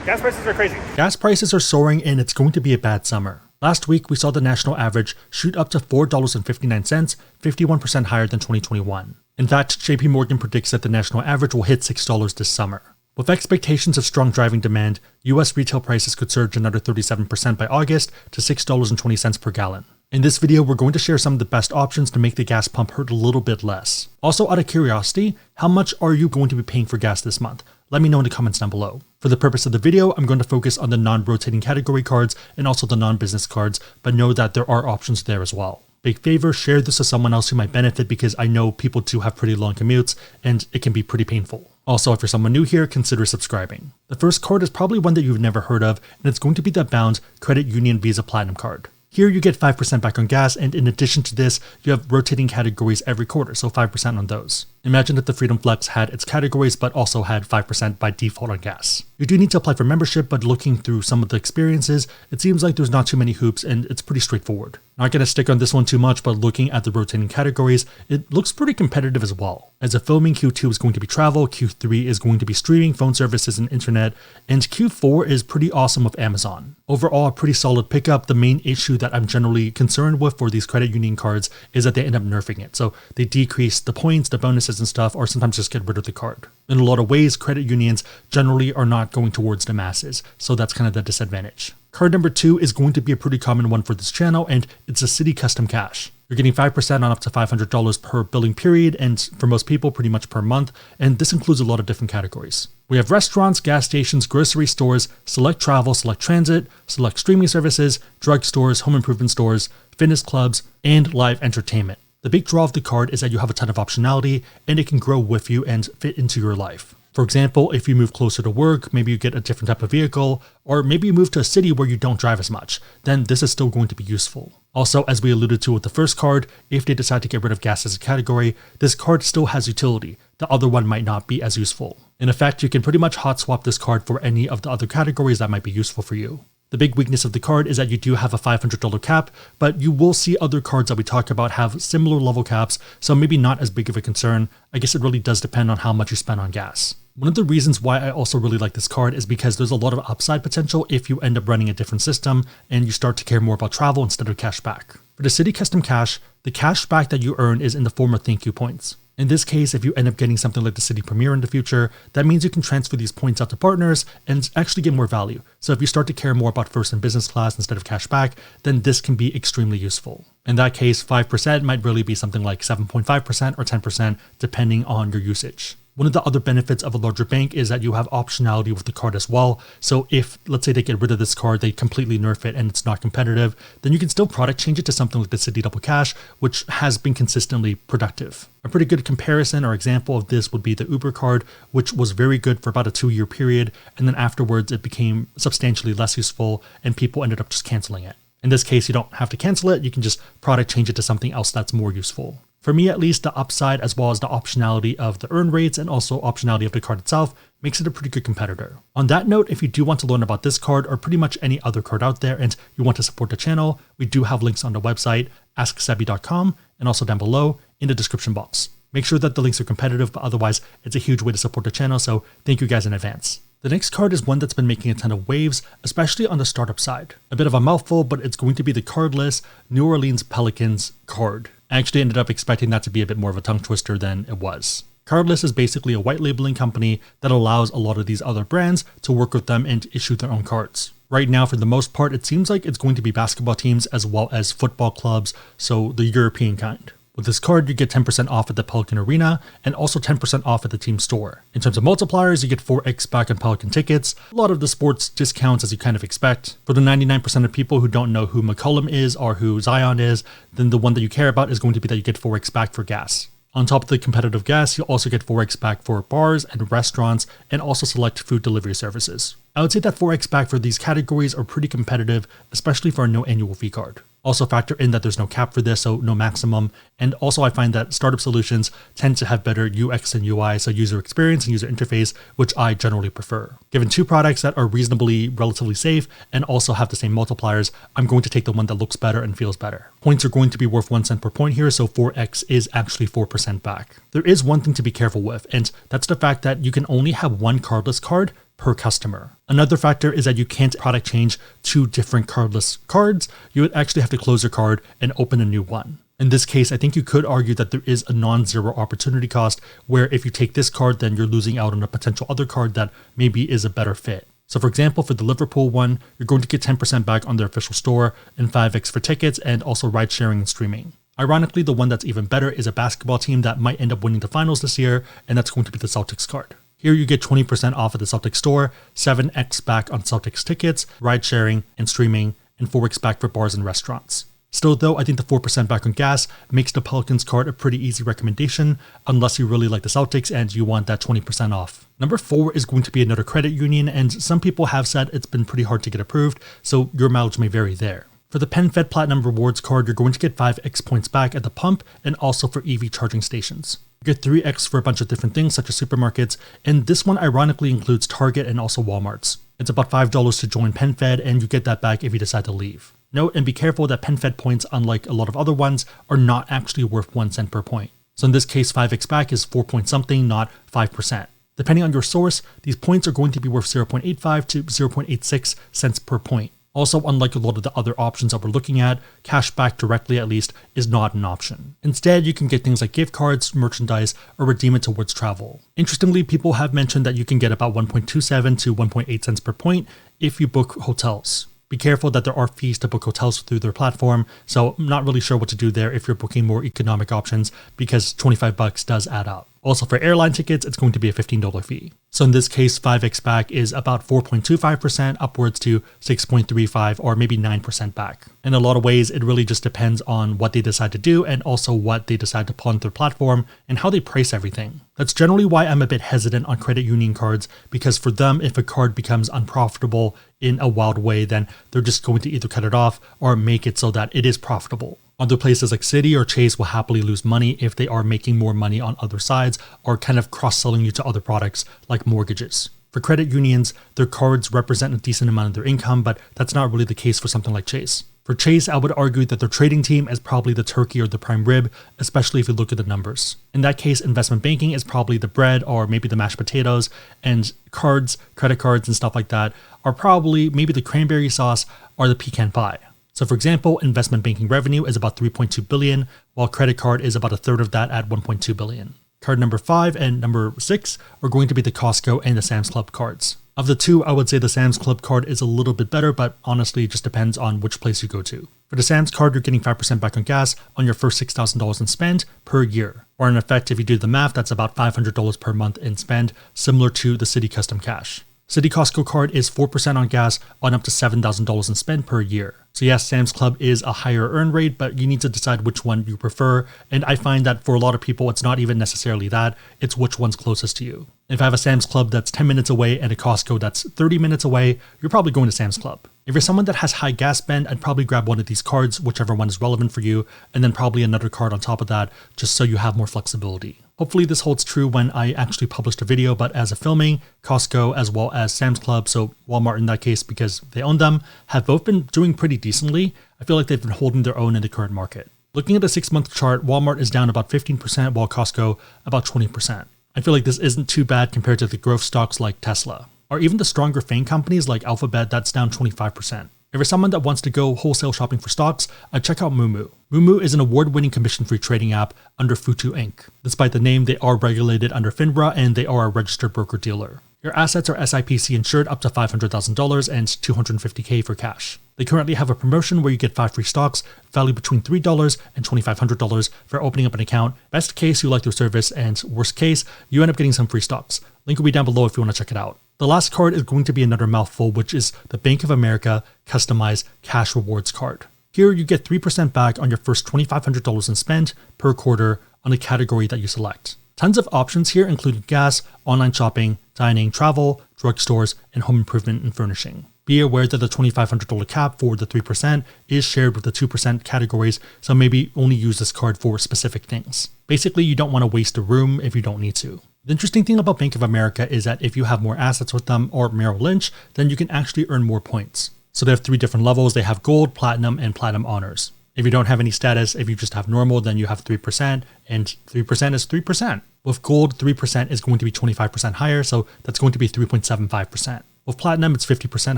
Gas prices are crazy. Gas prices are soaring and it's going to be a bad summer. Last week, we saw the national average shoot up to $4.59, 51% higher than 2021. In fact, JP Morgan predicts that the national average will hit $6 this summer. With expectations of strong driving demand, US retail prices could surge another 37% by August to $6.20 per gallon. In this video, we're going to share some of the best options to make the gas pump hurt a little bit less. Also, out of curiosity, how much are you going to be paying for gas this month? Let me know in the comments down below. For the purpose of the video, I'm going to focus on the non-rotating category cards and also the non-business cards, but know that there are options there as well. Big favor, share this with someone else who might benefit because I know people do have pretty long commutes and it can be pretty painful. Also, if you're someone new here, consider subscribing. The first card is probably one that you've never heard of, and it's going to be the Bound Credit Union Visa Platinum card. Here you get 5% back on gas, and in addition to this, you have rotating categories every quarter, so 5% on those. Imagine if the Freedom Flex had its categories but also had 5% by default on gas. You do need to apply for membership, but looking through some of the experiences, it seems like there's not too many hoops and it's pretty straightforward. Not going to stick on this one too much, but looking at the rotating categories, it looks pretty competitive as well. As a filming, Q2 is going to be travel, Q3 is going to be streaming, phone services, and internet, and Q4 is pretty awesome with Amazon. Overall, a pretty solid pickup. The main issue that I'm generally concerned with for these credit union cards is that they end up nerfing it. So they decrease the points, the bonuses and stuff, or sometimes just get rid of the card. In a lot of ways, credit unions generally are not going towards the masses, so that's kind of the disadvantage. Card number 2 is going to be a pretty common one for this channel, and it's a Citi Custom Cash. You're getting 5% on up to $500 per billing period, and for most people, pretty much per month, and this includes a lot of different categories. We have restaurants, gas stations, grocery stores, select travel, select transit, select streaming services, drugstores, home improvement stores, fitness clubs, and live entertainment. The big draw of the card is that you have a ton of optionality, and it can grow with you and fit into your life. For example, if you move closer to work, maybe you get a different type of vehicle, or maybe you move to a city where you don't drive as much, then this is still going to be useful. Also, as we alluded to with the first card, if they decide to get rid of gas as a category, this card still has utility. The other one might not be as useful. In effect, you can pretty much hot swap this card for any of the other categories that might be useful for you. The big weakness of the card is that you do have a $500 cap, but you will see other cards that we talk about have similar level caps, so maybe not as big of a concern. I guess it really does depend on how much you spend on gas. One of the reasons why I also really like this card is because there's a lot of upside potential if you end up running a different system and you start to care more about travel instead of cash back. For the Citi Custom Cash, the cash back that you earn is in the form of thank you points. In this case, if you end up getting something like the Citi Premier in the future, that means you can transfer these points out to partners and actually get more value. So if you start to care more about first and business class instead of cash back, then this can be extremely useful. In that case, 5% might really be something like 7.5% or 10% depending on your usage. One of the other benefits of a larger bank is that you have optionality with the card as well. So if, let's say they get rid of this card, they completely nerf it and it's not competitive, then you can still product change it to something like the Citi Double Cash, which has been consistently productive. A pretty good comparison or example of this would be the Uber card, which was very good for about a 2-year period, and then afterwards it became substantially less useful and people ended up just canceling it. In this case, you don't have to cancel it, you can just product change it to something else that's more useful. For me at least, the upside as well as the optionality of the earn rates and also optionality of the card itself makes it a pretty good competitor. On that note, if you do want to learn about this card or pretty much any other card out there and you want to support the channel, we do have links on the website, AskSebby.com, and also down below in the description box. Make sure that the links are competitive, but otherwise it's a huge way to support the channel, so thank you guys in advance. The next card is one that's been making a ton of waves, especially on the startup side. A bit of a mouthful, but it's going to be the Cardless New Orleans Pelicans card. I actually ended up expecting that to be a bit more of a tongue twister than it was. Cardless is basically a white labeling company that allows a lot of these other brands to work with them and issue their own cards. Right now, for the most part, it seems like it's going to be basketball teams as well as football clubs, so the European kind. With this card, you get 10% off at the Pelican Arena and also 10% off at the team store. In terms of multipliers, you get 4x back on Pelican tickets, a lot of the sports discounts as you kind of expect. For the 99% of people who don't know who McCollum is or who Zion is, then the one that you care about is going to be that you get 4x back for gas. On top of the competitive gas, you'll also get 4x back for bars and restaurants and also select food delivery services. I would say that 4x back for these categories are pretty competitive, especially for a no annual fee card. Also factor in that there's no cap for this, so no maximum. And also I find that startup solutions tend to have better UX and UI, so user experience and user interface, which I generally prefer. Given two products that are reasonably relatively safe and also have the same multipliers, I'm going to take the one that looks better and feels better. Points are going to be worth 1 cent per point here, so 4x is actually 4% back. There is one thing to be careful with, and that's the fact that you can only have one cardless card per customer. Another factor is that you can't product change 2 different cardless cards. You would actually have to close your card and open a new one. In this case, I think you could argue that there is a non-zero opportunity cost where if you take this card, then you're losing out on a potential other card that maybe is a better fit. So for example, for the Liverpool one, you're going to get 10% back on their official store and 5x for tickets and also ride sharing and streaming. Ironically, the one that's even better is a basketball team that might end up winning the finals this year, and that's going to be the Celtics card. Here you get 20% off at the Celtics store, 7x back on Celtics tickets, ride sharing and streaming, and 4x back for bars and restaurants. Still though, I think the 4% back on gas makes the Pelicans card a pretty easy recommendation unless you really like the Celtics and you want that 20% off. Number 4 is going to be another credit union, and some people have said it's been pretty hard to get approved, so your mileage may vary there. For the PenFed Platinum Rewards card, you're going to get 5x points back at the pump and also for EV charging stations. You get 3x for a bunch of different things such as supermarkets, and this one ironically includes Target and also Walmart's. It's about $5 to join PenFed, and you get that back if you decide to leave. Note and be careful that PenFed points, unlike a lot of other ones, are not actually worth 1 cent per point. So in this case, 5x back is 4 point something, not 5%. Depending on your source, these points are going to be worth 0.85 to 0.86 cents per point. Also, unlike a lot of the other options that we're looking at, cash back directly at least is not an option. Instead, you can get things like gift cards, merchandise, or redeem it towards travel. Interestingly, people have mentioned that you can get about 1.27 to 1.8 cents per point if you book hotels. Be careful that there are fees to book hotels through their platform, so I'm not really sure what to do there if you're booking more economic options because $25 does add up. Also for airline tickets, it's going to be a $15 fee. So in this case, 5x back is about 4.25% upwards to 6.35 or maybe 9% back. In a lot of ways, it really just depends on what they decide to do and also what they decide to put on their platform and how they price everything. That's generally why I'm a bit hesitant on credit union cards, because for them, if a card becomes unprofitable in a wild way, then they're just going to either cut it off or make it so that it is profitable. Other places like Citi or Chase will happily lose money if they are making more money on other sides or kind of cross-selling you to other products like mortgages. For credit unions, their cards represent a decent amount of their income, but that's not really the case for something like Chase. For Chase, I would argue that their trading team is probably the turkey or the prime rib, especially if you look at the numbers. In that case, investment banking is probably the bread or maybe the mashed potatoes, and cards, credit cards and stuff like that are probably maybe the cranberry sauce or the pecan pie. So for example, investment banking revenue is about $3.2 billion, while credit card is about a third of that at $1.2 billion. Card number 5 and number 6 are going to be the Costco and the Sam's Club cards. Of the two, I would say the Sam's Club card is a little bit better, but honestly, it just depends on which place you go to. For the Sam's card, you're getting 5% back on gas on your first $6,000 in spend per year. Or in effect, if you do the math, that's about $500 per month in spend, similar to the Citi Custom Cash. Citi Costco card is 4% on gas on up to $7,000 in spend per year. So yes, Sam's Club is a higher earn rate, but you need to decide which one you prefer. And I find that for a lot of people, it's not even necessarily that, it's which one's closest to you. If I have a Sam's Club that's 10 minutes away and a Costco that's 30 minutes away, you're probably going to Sam's Club. If you're someone that has high gas spend, I'd probably grab one of these cards, whichever one is relevant for you, and then probably another card on top of that, just so you have more flexibility. Hopefully this holds true when I actually published a video, but as of filming, Costco as well as Sam's Club, so Walmart in that case because they own them, have both been doing pretty decently. I feel like they've been holding their own in the current market. Looking at the 6-month chart, Walmart is down about 15%, while Costco about 20%. I feel like this isn't too bad compared to the growth stocks like Tesla, or even the stronger FANG companies like Alphabet that's down 25%. If you're someone that wants to go wholesale shopping for stocks, I'd check out Moomoo. Moomoo is an award-winning commission-free trading app under Futu Inc. Despite the name, they are regulated under FINRA and they are a registered broker-dealer. Your assets are SIPC insured up to $500,000 and $250K for cash. They currently have a promotion where you get 5 free stocks valued between $3 and $2,500 for opening up an account. Best case, you like their service, and worst case, you end up getting some free stocks. Link will be down below if you want to check it out. The last card is going to be another mouthful, which is the Bank of America Customized Cash Rewards card. Here you get 3% back on your first $2,500 in spend per quarter on a category that you select. Tons of options here, including gas, online shopping, dining, travel, drugstores, and home improvement and furnishing. Be aware that the $2,500 cap for the 3% is shared with the 2% categories, so maybe only use this card for specific things. Basically, you don't want to waste the room if you don't need to. The interesting thing about Bank of America is that if you have more assets with them or Merrill Lynch, then you can actually earn more points. So they have 3 different levels. They have gold, platinum, and platinum honors. If you don't have any status, if you just have normal, then you have 3%, and 3% is 3%. With gold, 3% is going to be 25% higher, so that's going to be 3.75%. With platinum, it's 50%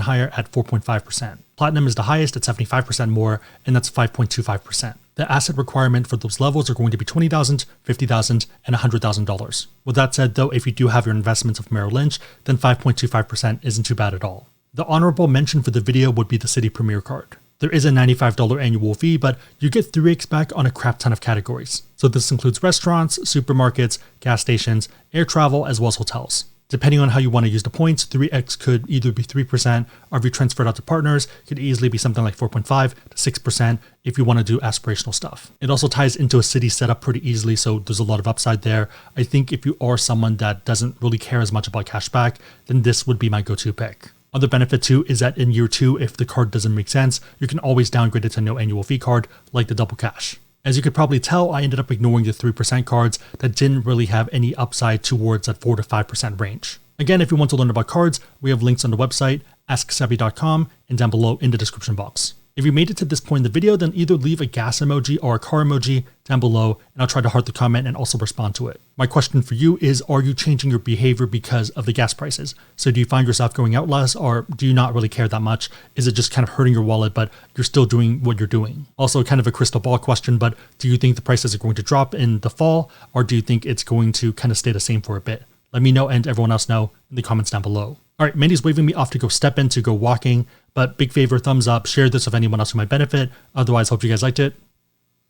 higher at 4.5%. Platinum is the highest at 75% more, and that's 5.25%. The asset requirement for those levels are going to be $20,000, $50,000, and $100,000. With that said, though, if you do have your investments of Merrill Lynch, then 5.25% isn't too bad at all. The honorable mention for the video would be the Citi Premier card. There is a $95 annual fee, but you get 3x back on a crap ton of categories. So this includes restaurants, supermarkets, gas stations, air travel, as well as hotels. Depending on how you want to use the points, 3x could either be 3%, or if you transfer it out to partners, could easily be something like 4.5 to 6% if you want to do aspirational stuff. It also ties into a Citi setup pretty easily, so there's a lot of upside there. I think if you are someone that doesn't really care as much about cashback, then this would be my go-to pick. Other benefit too is that in year 2, if the card doesn't make sense, you can always downgrade it to no annual fee card, like the Double Cash. As you could probably tell, I ended up ignoring the 3% cards that didn't really have any upside towards that 4 to 5% range. Again, if you want to learn about cards, we have links on the website, AskSebby.com, and down below in the description box. If you made it to this point in the video, then either leave a gas emoji or a car emoji down below, and I'll try to heart the comment and also respond to it. My question for you is, are you changing your behavior because of the gas prices? So do you find yourself going out less, or do you not really care that much? Is it just kind of hurting your wallet, but you're still doing what you're doing? Also kind of a crystal ball question, but do you think the prices are going to drop in the fall, or do you think it's going to kind of stay the same for a bit? Let me know and everyone else know in the comments down below. All right, Mandy's waving me off to go step in to go walking, but big favor, thumbs up, share this with anyone else who might benefit. Otherwise, hope you guys liked it.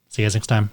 See you guys next time.